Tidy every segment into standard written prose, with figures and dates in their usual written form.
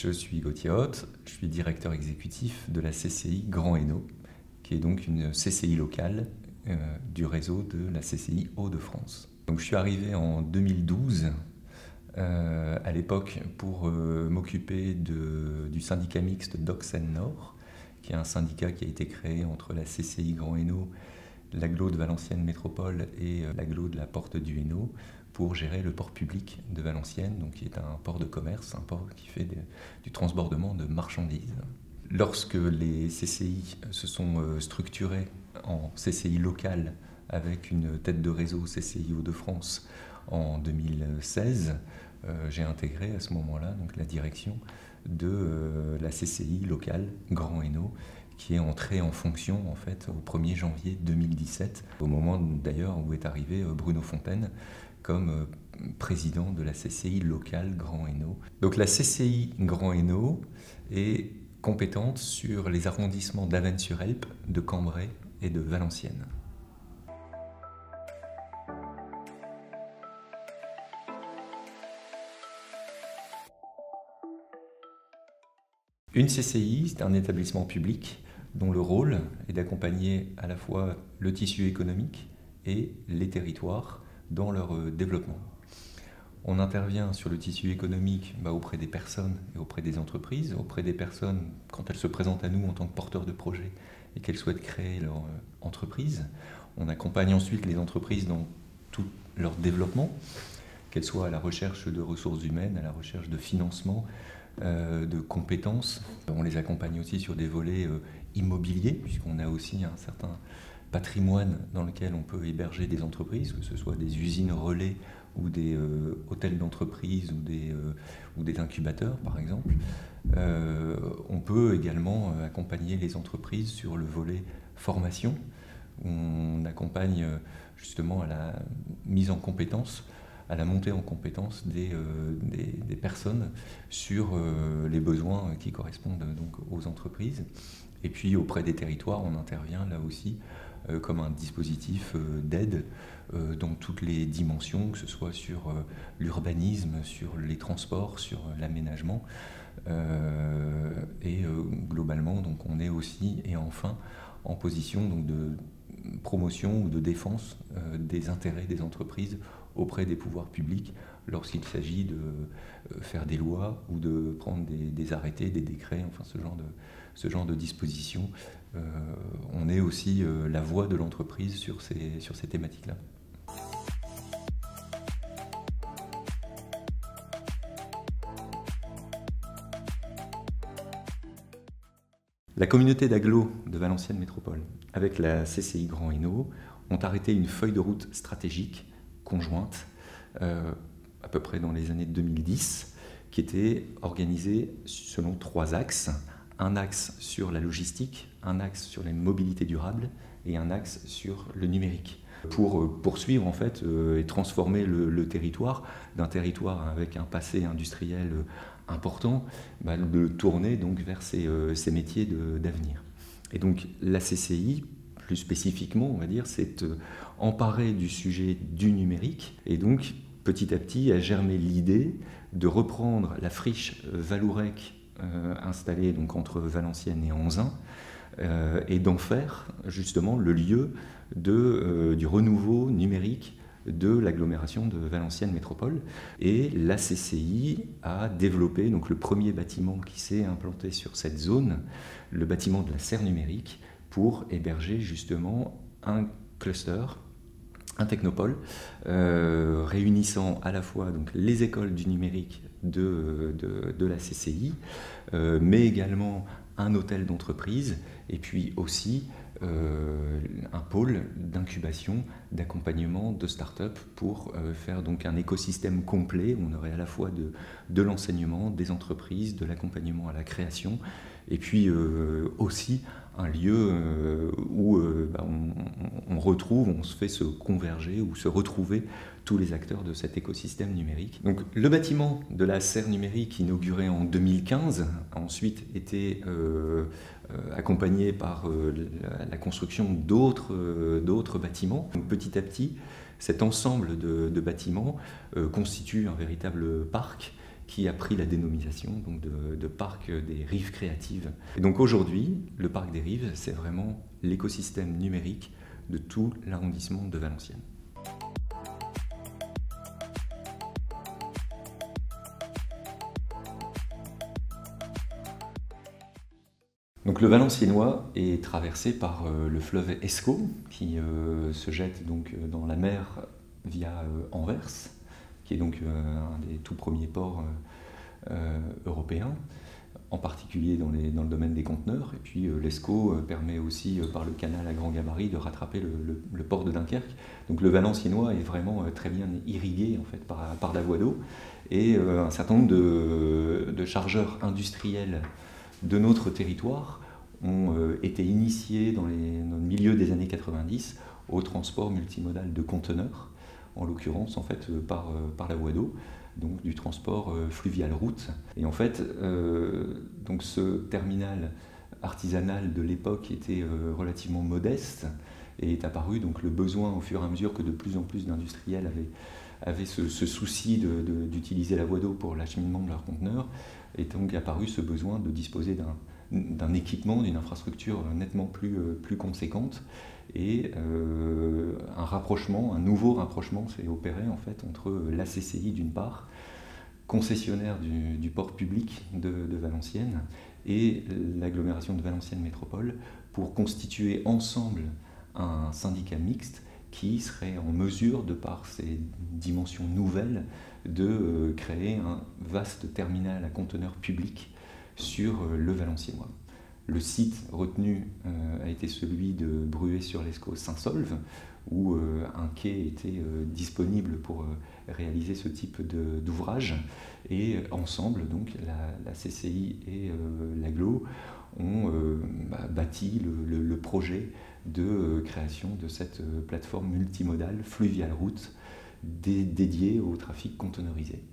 Je suis Gauthier Hott, je suis directeur exécutif de la CCI Grand Hainaut, qui est donc une CCI locale du réseau de la CCI Hauts-de-France. Donc je suis arrivé en 2012 à l'époque pour m'occuper du syndicat mixte d'Auxonne Nord, qui est un syndicat qui a été créé entre la CCI Grand Hainaut, l'agglo de Valenciennes Métropole et l'agglo de la Porte du Hainaut, pour gérer le port public de Valenciennes, donc qui est un port de commerce, un port qui fait du transbordement de marchandises. Lorsque les CCI se sont structurés en CCI locale avec une tête de réseau CCI Hauts-de-France en 2016, j'ai intégré à ce moment-là donc la direction de la CCI locale Grand Hainaut, qui est entrée en fonction en fait au 1er janvier 2017, au moment d'ailleurs où est arrivé Bruno Fontaine comme président de la CCI locale Grand Hainaut. Donc la CCI Grand Hainaut est compétente sur les arrondissements d'Avesnes-sur-Helpe, de Cambrai et de Valenciennes. Une CCI, c'est un établissement public dont le rôle est d'accompagner à la fois le tissu économique et les territoires dans leur développement. On intervient sur le tissu économique auprès des personnes et auprès des entreprises. Auprès des personnes, quand elles se présentent à nous en tant que porteurs de projets et qu'elles souhaitent créer leur entreprise. On accompagne ensuite les entreprises dans tout leur développement, qu'elles soient à la recherche de ressources humaines, à la recherche de financement, de compétences. On les accompagne aussi sur des volets immobiliers, puisqu'on a aussi un certain patrimoine dans lequel on peut héberger des entreprises, que ce soit des usines relais ou des hôtels d'entreprise ou des incubateurs par exemple. On peut également accompagner les entreprises sur le volet formation. On accompagne justement à la mise en compétence, à la montée en compétence des personnes sur les besoins qui correspondent donc aux entreprises. Et puis auprès des territoires, on intervient là aussi comme un dispositif d'aide dans toutes les dimensions, que ce soit sur l'urbanisme, sur les transports, sur l'aménagement. Et globalement, donc, on est aussi et enfin en position donc, de promotion ou de défense des intérêts des entreprises auprès des pouvoirs publics lorsqu'il s'agit de faire des lois ou de prendre des arrêtés, des décrets, enfin ce genre de dispositions. On est aussi la voix de l'entreprise sur ces thématiques-là. La communauté d'agglo de Valenciennes Métropole, avec la CCI Grand Hainaut, ont arrêté une feuille de route stratégique conjointe, à peu près dans les années 2010, qui était organisée selon 3 axes. Un axe sur la logistique, un axe sur les mobilités durables et un axe sur le numérique. Pour poursuivre en fait et transformer le territoire, d'un territoire avec un passé industriel important, de le tourner donc vers ces métiers d'avenir. Et donc la CCI, plus spécifiquement on va dire, s'est emparée du sujet du numérique et donc petit à petit a germé l'idée de reprendre la friche Valourec installée donc entre Valenciennes et Anzin, et d'en faire justement le lieu du renouveau numérique de l'agglomération de Valenciennes Métropole. Et la CCI a développé donc, le premier bâtiment qui s'est implanté sur cette zone, le bâtiment de la serre numérique, pour héberger justement un cluster, un technopole, réunissant à la fois donc, les écoles du numérique de la CCI, mais également un hôtel d'entreprise, et puis aussi un pôle d'incubation, d'accompagnement de start-up pour faire donc un écosystème complet. On aurait à la fois de l'enseignement, des entreprises, de l'accompagnement à la création, et puis aussi un lieu où on retrouve, on se fait se converger ou se retrouver tous les acteurs de cet écosystème numérique. Donc le bâtiment de la serre numérique inauguré en 2015 a ensuite été accompagné par la construction d'autres bâtiments. Donc, petit à petit, cet ensemble de bâtiments constitue un véritable parc qui a pris la dénomination donc de parc des rives créatives. Et donc aujourd'hui, le parc des rives, c'est vraiment l'écosystème numérique de tout l'arrondissement de Valenciennes. Donc le Valenciennois est traversé par le fleuve Escaut qui se jette donc dans la mer via Anvers, qui est donc un des tout premiers ports européens, en particulier dans le domaine des conteneurs. Et puis l'Escaut permet aussi par le canal à grand gabarit de rattraper le port de Dunkerque. Donc le Valenciennois est vraiment très bien irrigué en fait par la voie d'eau, et un certain nombre de chargeurs industriels de notre territoire ont été initiés dans le milieu des années 90 au transport multimodal de conteneurs, en l'occurrence en fait par la voie d'eau, donc du transport fluvial route. Et en fait, donc ce terminal artisanal de l'époque était relativement modeste, et est apparu donc le besoin au fur et à mesure que de plus en plus d'industriels avaient ce souci d'utiliser la voie d'eau pour l'acheminement de leurs conteneurs, est donc apparu ce besoin de disposer d'un équipement, d'une infrastructure nettement plus conséquente, et un nouveau rapprochement s'est opéré en fait entre la CCI d'une part, concessionnaire du port public de Valenciennes, et l'agglomération de Valenciennes Métropole, pour constituer ensemble un syndicat mixte qui serait en mesure, de par ses dimensions nouvelles, de créer un vaste terminal à conteneurs public sur le Valenciennois. Le site retenu a été celui de Bruay-sur-l'Escaut-Saint-Solve, où un quai était disponible pour réaliser ce type d'ouvrage. Et ensemble, donc, la CCI et l'Agglo ont bâti le projet de création de cette plateforme multimodale fluvial route dédiée au trafic conteneurisé.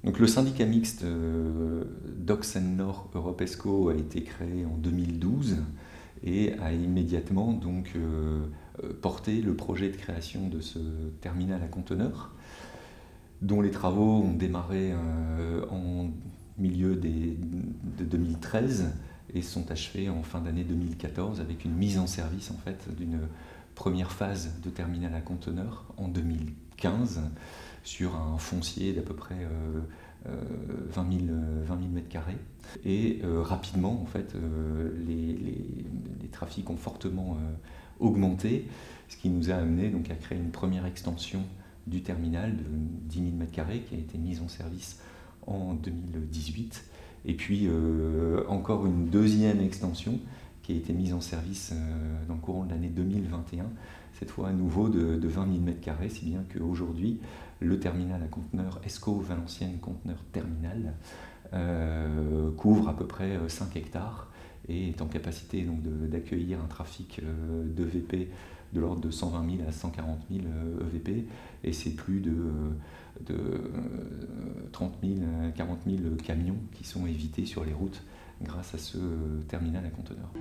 Donc le syndicat mixte Docks Nord Europe Escaut a été créé en 2012 et a immédiatement donc porté le projet de création de ce terminal à conteneurs, dont les travaux ont démarré en milieu de 2013 et sont achevés en fin d'année 2014 avec une mise en service en fait d'une première phase de terminal à conteneurs en 2015 sur un foncier d'à peu près 20 000 m². Et rapidement, en fait, les trafics ont fortement augmenté, ce qui nous a amené donc à créer une première extension du terminal de 10 000 m² qui a été mise en service en 2018. Et puis encore une deuxième extension qui a été mise en service dans le courant de l'année 2021, cette fois à nouveau de 20 000 m², si bien qu'aujourd'hui, le terminal à conteneurs Escaut Valenciennes Conteneur Terminal couvre à peu près 5 hectares et est en capacité d'accueillir un trafic de VP de l'ordre de 120 000 à 140 000 EVP, et c'est plus de 30 000 à 40 000 camions qui sont évités sur les routes grâce à ce terminal à conteneurs.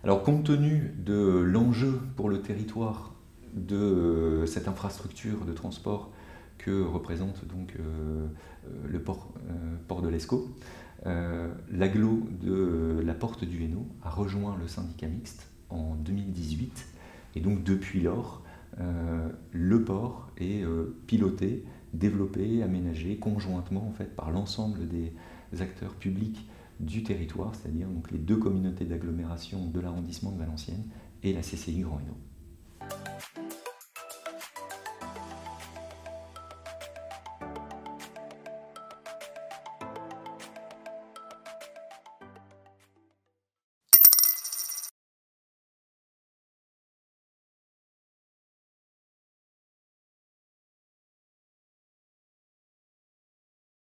Alors, compte tenu de l'enjeu pour le territoire de cette infrastructure de transport que représente donc le port de l'Escaut, l'agglo de la Porte du Hainaut a rejoint le syndicat mixte en 2018, et donc depuis lors, le port est piloté, développé, aménagé conjointement en fait par l'ensemble des acteurs publics du territoire, c'est-à-dire donc les deux communautés d'agglomération de l'arrondissement de Valenciennes et la CCI Grand Hainaut.